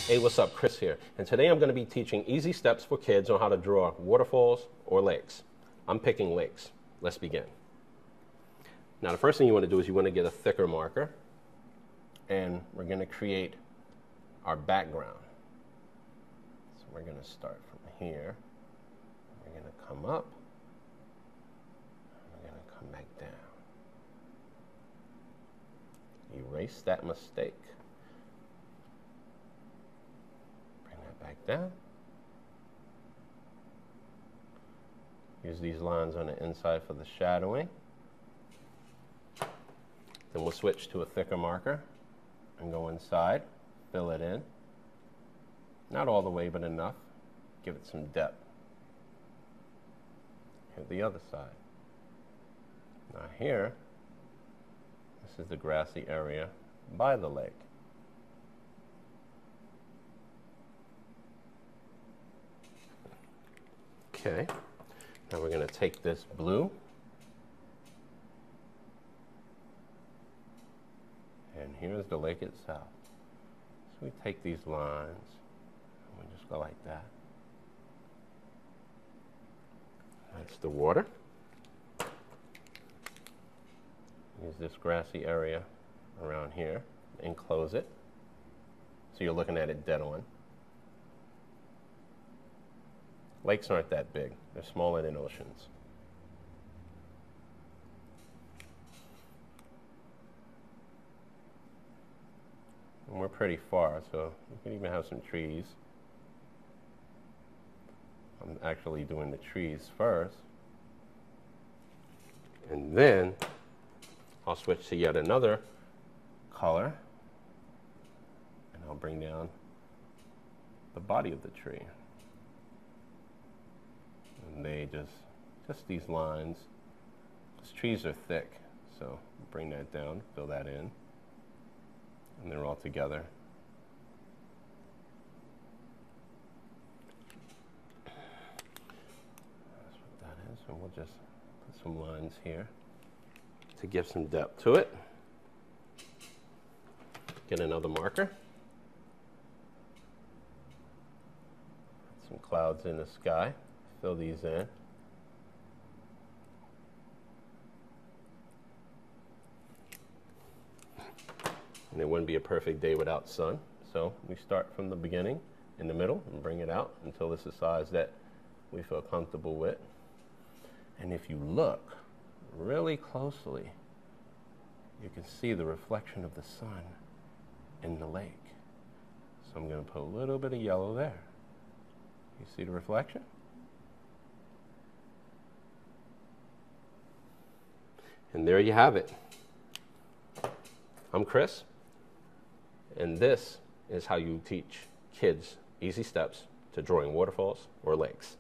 Hey, what's up? Chris here. And today I'm going to be teaching easy steps for kids on how to draw waterfalls or lakes. I'm picking lakes. Let's begin. Now, the first thing you want to do is you want to get a thicker marker, and we're going to create our background. So we're going to start from here. We're going to come up. We're going to come back down. Erase that mistake. Back down. Use these lines on the inside for the shadowing. Then we'll switch to a thicker marker and go inside, fill it in. Not all the way, but enough. Give it some depth. Hit the other side. Now here, this is the grassy area by the lake. Okay, now we're going to take this blue and here's the lake itself. So we take these lines and we just go like that. That's the water. Use this grassy area around here, enclose it so you're looking at it dead on. Lakes aren't that big. They're smaller than oceans. And we're pretty far, so we can even have some trees. I'm actually doing the trees first. And then I'll switch to yet another color. And I'll bring down the body of the tree. And they just these lines. These trees are thick, so bring that down, fill that in, and they're all together. That's what that is, and we'll just put some lines here to give some depth to it. Get another marker. Put some clouds in the sky. Fill these in. And it wouldn't be a perfect day without sun. So we start from the beginning, in the middle, and bring it out until it's a size that we feel comfortable with. And if you look really closely, you can see the reflection of the sun in the lake. So I'm going to put a little bit of yellow there. You see the reflection? And there you have it. I'm Chris, and this is how you teach kids easy steps to drawing waterfalls or lakes.